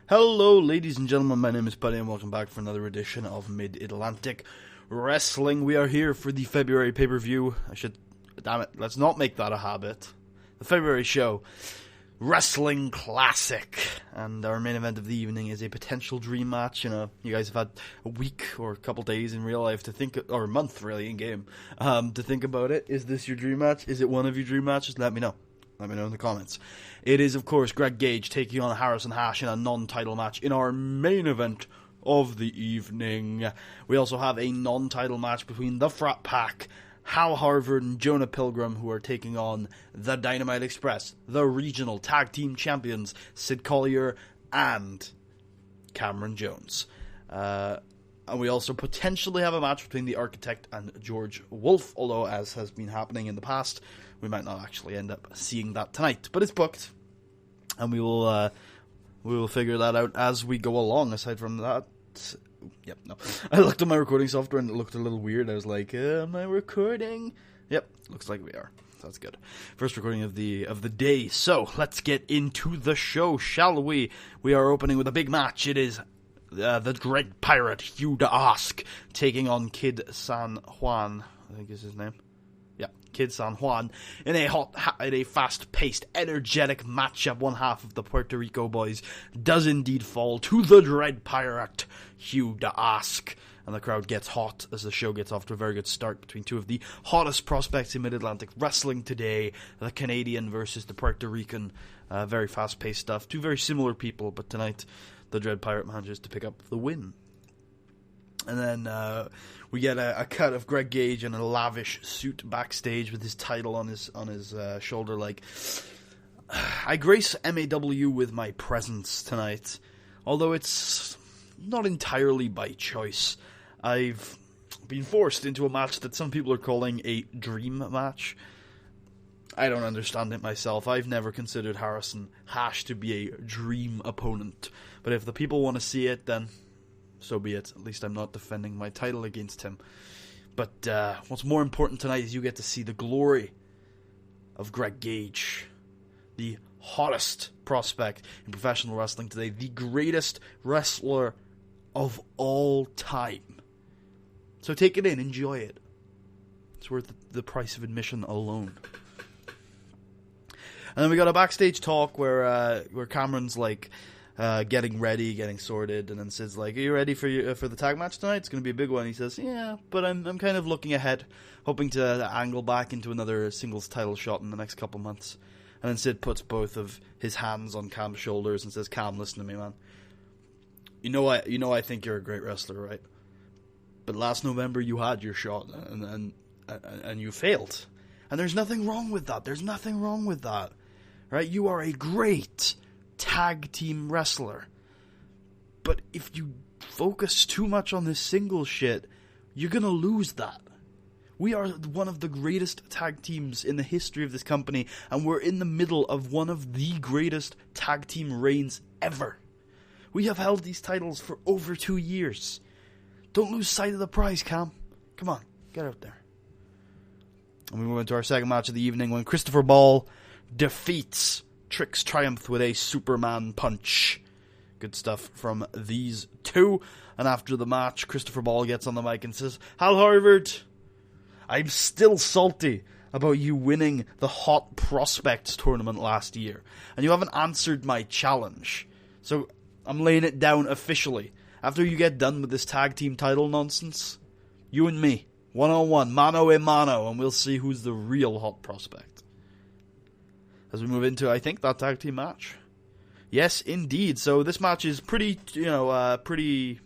Hello, ladies and gentlemen, my name is Buddy, and welcome back for another edition of Mid-Atlantic Wrestling. We are here for the February pay-per-view. Damn it, let's not make that a habit. The February show, Wrestling Classic. And our main event of the evening is a potential dream match. You know, you guys have had a week or a couple days in real life to think, or a month really in game, to think about it. Is this your dream match? Is it one of your dream matches? Let me know. Let me know in the comments. It is, of course, Gage taking on Harrison Hash in a non-title match in our main event of the evening. We also have a non-title match between the Frat Pack, Hal Harvard and Jonah Pilgrim, who are taking on the Dynamite Express, the regional tag team champions, Syd Collier and Cameron Jones. And we also potentially have a match between the Architect and George Woolf, although, as has been happening in the past, we might not actually end up seeing that tonight. But it's booked, and we will figure that out as we go along. Aside from that, I looked at my recording software and it looked a little weird. I was like, am I recording? Yep, looks like we are. That's good. First recording of the day. So let's get into the show, shall we? We are opening with a big match. It is the Dread Pirate Hugh DeAsk taking on Kid San Juan, I think is his name. Yeah, Kid San Juan in a fast-paced, energetic matchup. One half of the Puerto Rico boys does indeed fall to the Dread Pirate Hugh DeAsk, and the crowd gets hot as the show gets off to a very good start between two of the hottest prospects in Mid-Atlantic wrestling today, the Canadian versus the Puerto Rican. Very fast-paced stuff. Two very similar people, but tonight the Dread Pirate manages to pick up the win. And then we get a cut of Gage in a lavish suit backstage with his title on his shoulder. Like, I grace MAW with my presence tonight, although it's not entirely by choice. I've been forced into a match that some people are calling a dream match. I don't understand it myself. I've never considered Harrison Hash to be a dream opponent, but if the people want to see it, then so be it. At least I'm not defending my title against him. But what's more important tonight is you get to see the glory of Gage, the hottest prospect in professional wrestling today, the greatest wrestler of all time. So take it in, enjoy it. It's worth the price of admission alone. And then we got a backstage talk where Cameron's like, getting ready, getting sorted, and then Syd's like, are you ready for the tag match tonight? It's going to be a big one. He says, yeah, but I'm kind of looking ahead, hoping to angle back into another singles title shot in the next couple months. And then Syd puts both of his hands on Cam's shoulders and says, Cam, listen to me, man. You know I think you're a great wrestler, right? But last November you had your shot and you failed. And there's nothing wrong with that. There's nothing wrong with that. Right? You are a great tag team wrestler, but if you focus too much on this single shit, you're gonna lose that. We are one of the greatest tag teams in the history of this company, and we're in the middle of one of the greatest tag team reigns ever. We have held these titles for over 2 years. Don't lose sight of the prize, Cam. Come on, get out there. And we move into our second match of the evening when Christopher Ball defeats Trick's Triumph with a Superman punch. Good stuff from these two. And after the match, Christopher Ball gets on the mic and says, Hal Harvard, I'm still salty about you winning the Hot Prospects tournament last year, and you haven't answered my challenge. So I'm laying it down officially. After you get done with this tag team title nonsense, you and me, one-on-one, mano-a-mano, and we'll see who's the real Hot Prospect. As we move into, I think, that tag team match. Yes, indeed. So this match is pretty, pretty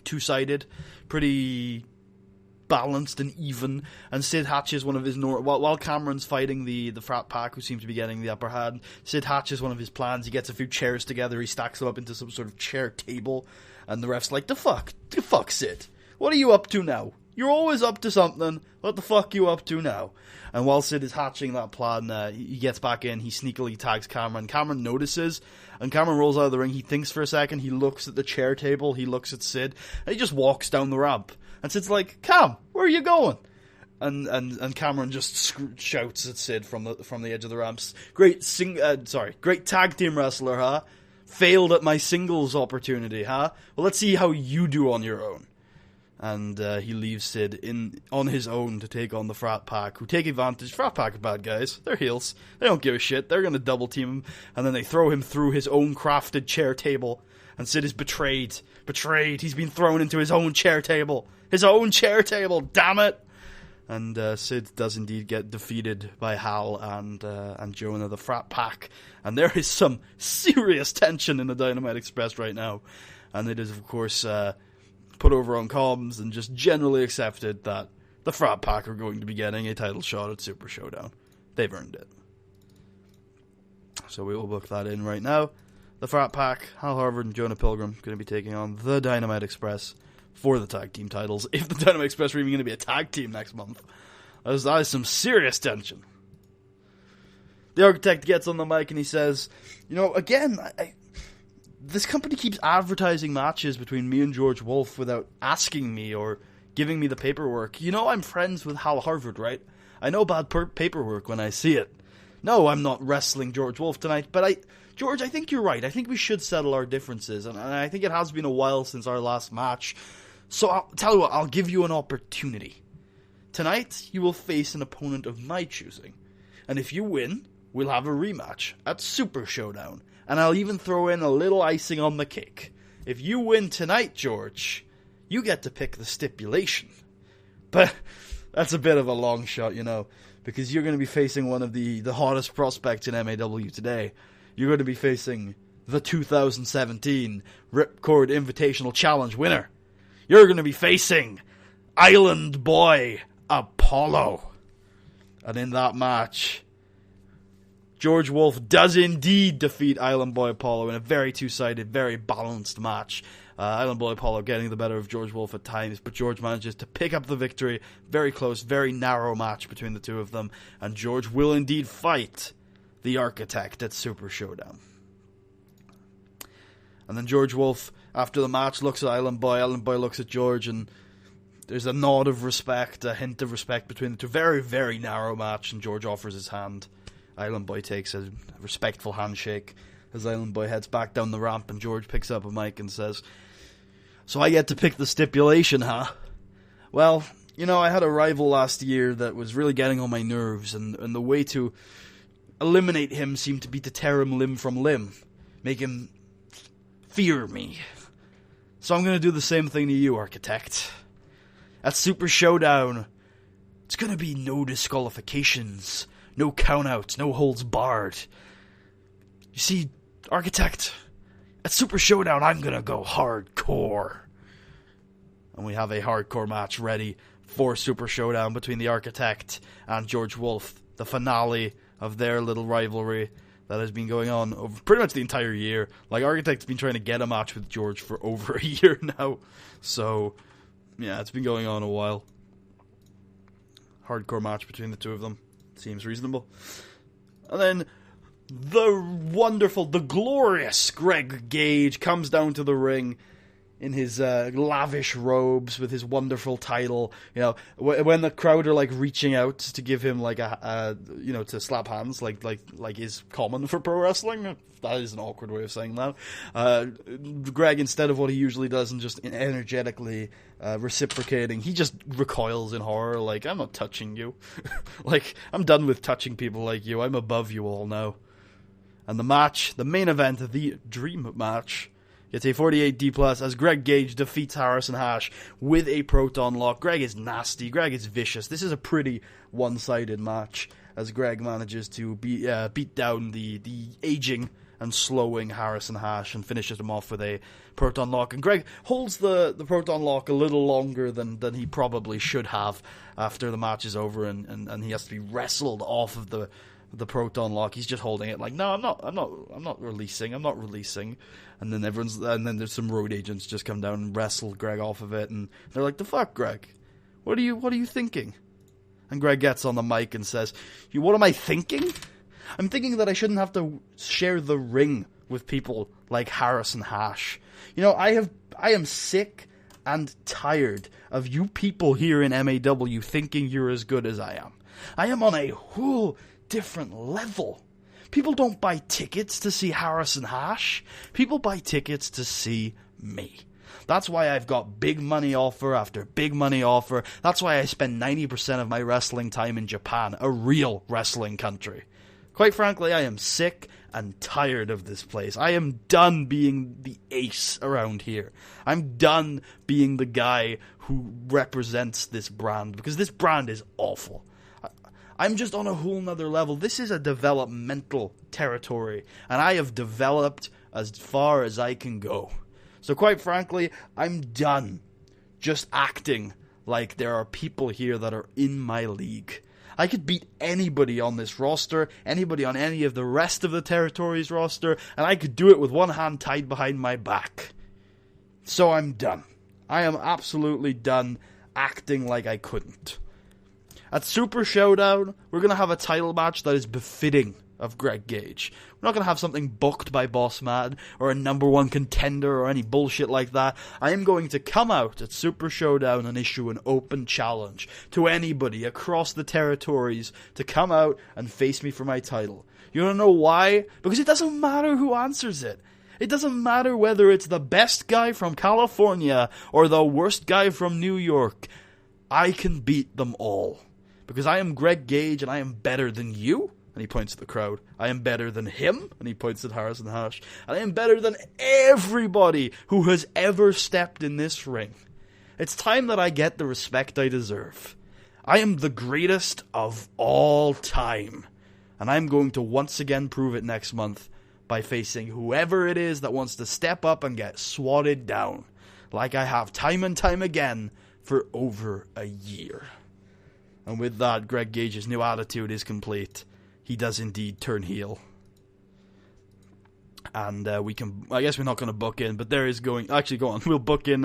two-sided, pretty balanced and even. And Syd hatches one of his while Cameron's fighting the Frat Pack, who seem to be getting the upper hand. Syd hatches one of his plans. He gets a few chairs together. He stacks them up into some sort of chair table, and the ref's like, "The fuck, Syd? What are you up to now? You're always up to something. What the fuck you up to now?" And while Syd is hatching that plan, he gets back in, he sneakily tags Cameron. Cameron notices, and Cameron rolls out of the ring. He thinks for a second, he looks at the chair table, he looks at Syd, and he just walks down the ramp. And Syd's like, Cam, where are you going? And Cameron just shouts at Syd from the edge of the ramps. Great tag team wrestler, huh? failed at my singles opportunity, huh? Well, let's see how you do on your own. And he leaves Syd on his own to take on the Frat Pack, who take advantage. Frat Pack are bad guys. They're heels. They don't give a shit. They're going to double team him, and then they throw him through his own crafted chair table. And Syd is betrayed. Betrayed. He's been thrown into his own chair table. His own chair table, damn it! And Syd does indeed get defeated by Hal and Jonah, the Frat Pack. And there is some serious tension in the Dynamite Express right now. And it is, of course, put over on comms and just generally accepted that the Frat Pack are going to be getting a title shot at Super Showdown. They've earned it. So we will book that in right now. The Frat Pack, Hal Harvard and Jonah Pilgrim, going to be taking on the Dynamite Express for the tag team titles. If the Dynamite Express are even going to be a tag team next month. That is some serious tension. The Architect gets on the mic and he says, again, this company keeps advertising matches between me and George Woolf without asking me or giving me the paperwork. I'm friends with Hal Harvard, right? I know bad paperwork when I see it. No, I'm not wrestling George Woolf tonight, but George, I think you're right. I think we should settle our differences, and I think it has been a while since our last match. So I'll tell you what, I'll give you an opportunity. Tonight, you will face an opponent of my choosing, and if you win, we'll have a rematch at Super Showdown. And I'll even throw in a little icing on the cake. If you win tonight, George, you get to pick the stipulation. But that's a bit of a long shot, because you're going to be facing one of the hottest prospects in MAW today. You're going to be facing the 2017 Ripcord Invitational Challenge winner. You're going to be facing Island Boy Apollo. And in that match, George Woolf does indeed defeat Island Boy Apollo in a very two-sided, very balanced match. Island Boy Apollo getting the better of George Woolf at times, but George manages to pick up the victory. Very close, very narrow match between the two of them, and George will indeed fight the Architect at Super Showdown. And then George Woolf, after the match, looks at Island Boy looks at George, and there's a nod of respect, a hint of respect between the two. Very, very narrow match, and George offers his hand. Island Boy takes a respectful handshake as Island Boy heads back down the ramp, and George picks up a mic and says, "So I get to pick the stipulation, huh? Well, I had a rival last year that was really getting on my nerves, and the way to eliminate him seemed to be to tear him limb from limb, make him fear me. So I'm going to do the same thing to you, Architect. At Super Showdown, it's going to be no disqualifications, no countouts, no holds barred. You see, Architect, at Super Showdown, I'm going to go hardcore." And we have a hardcore match ready for Super Showdown between the Architect and George Woolf, the finale of their little rivalry that has been going on over pretty much the entire year. Architect's been trying to get a match with George for over a year now. So, yeah, it's been going on a while. Hardcore match between the two of them. Seems reasonable. And then the glorious Greg Gage comes down to the ring in his lavish robes with his wonderful title. When the crowd are reaching out to give him to slap hands, like is common for pro wrestling. That is an awkward way of saying that. Greg, instead of what he usually does and just energetically reciprocating, he just recoils in horror. I'm not touching you. I'm done with touching people like you. I'm above you all now. And the match, the main event, the Dream Match, gets a 48D+ as Greg Gage defeats Harrison Hash with a Proton Lock. Greg is nasty. Greg is vicious. This is a pretty one-sided match as Greg manages to beat down the aging and slowing Harrison Hash and finishes him off with a Proton Lock. And Greg holds the Proton Lock a little longer than he probably should have after the match is over and he has to be wrestled off of the Proton Lock. He's just holding it no, I'm not releasing. And then there's some road agents just come down and wrestle Greg off of it, and they're like, "The fuck, Greg? What are you thinking?" And Greg gets on the mic and says, "What am I thinking? I'm thinking that I shouldn't have to share the ring with people like Harrison Hash. I am sick and tired of you people here in MAW thinking you're as good as I am. I am on a whole different level. People don't buy tickets to see Harrison Hash. People buy tickets to see me. That's why I've got big money offer after big money offer. That's why I spend 90% of my wrestling time in Japan, a real wrestling country. Quite frankly, I am sick and tired of this place. I am done being the ace around here. I'm done being the guy who represents this brand, because this brand is awful. I'm just on a whole nother level. This is a developmental territory, and I have developed as far as I can go. So quite frankly, I'm done just acting like there are people here that are in my league. I could beat anybody on this roster, anybody on any of the rest of the territory's roster, and I could do it with one hand tied behind my back. So I'm done. I am absolutely done acting like I couldn't. At Super Showdown, we're going to have a title match that is befitting of Greg Gage. We're not going to have something booked by Boss Man or a number one contender or any bullshit like that. I am going to come out at Super Showdown and issue an open challenge to anybody across the territories to come out and face me for my title. You want to know why? Because it doesn't matter who answers it. It doesn't matter whether it's the best guy from California or the worst guy from New York. I can beat them all. Because I am Greg Gage and I am better than you. And he points at the crowd. I am better than him, and he points at Harrison Hash. And I am better than everybody who has ever stepped in this ring. It's time that I get the respect I deserve. I am the greatest of all time. And I'm going to once again prove it next month by facing whoever it is that wants to step up and get swatted down, like I have time and time again for over a year. And with that, Greg Gage's new attitude is complete. He does indeed turn heel. And we can... I guess we're not going to book in, but there is going... Actually, go on. We'll book in...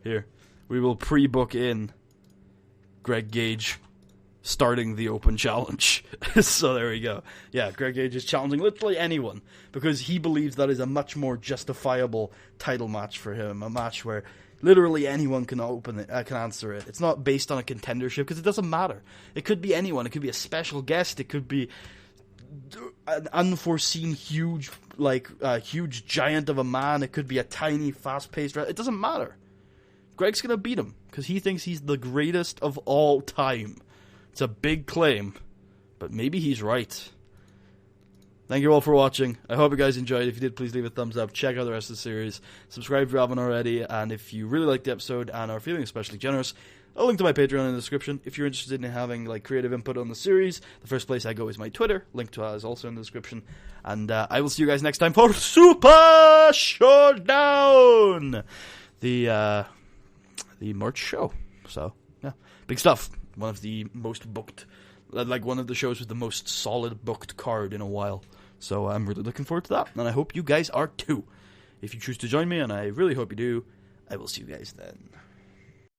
Here. We will pre-book in Greg Gage starting the open challenge. So there we go. Yeah, Greg Gage is challenging literally anyone, because he believes that is a much more justifiable title match for him. A match where literally anyone can open it, can answer it. It's not based on a contendership, because it doesn't matter. It could be anyone. It could be a special guest. It could be an unforeseen huge giant of a man. It could be a tiny, fast-paced... It doesn't matter. Greg's gonna beat him, because he thinks he's the greatest of all time. It's a big claim, but maybe he's right. Thank you all for watching. I hope you guys enjoyed. If you did, please leave a thumbs up. Check out the rest of the series. Subscribe if you haven't already. And if you really liked the episode and are feeling especially generous, I'll link to my Patreon in the description. If you're interested in having creative input on the series, the first place I go is my Twitter. Link to that is also in the description. And I will see you guys next time for Super Showdown! The merch show. So, yeah. Big stuff. One of the most booked... one of the shows with the most solid booked card in a while. So I'm really looking forward to that, and I hope you guys are too. If you choose to join me, and I really hope you do, I will see you guys then.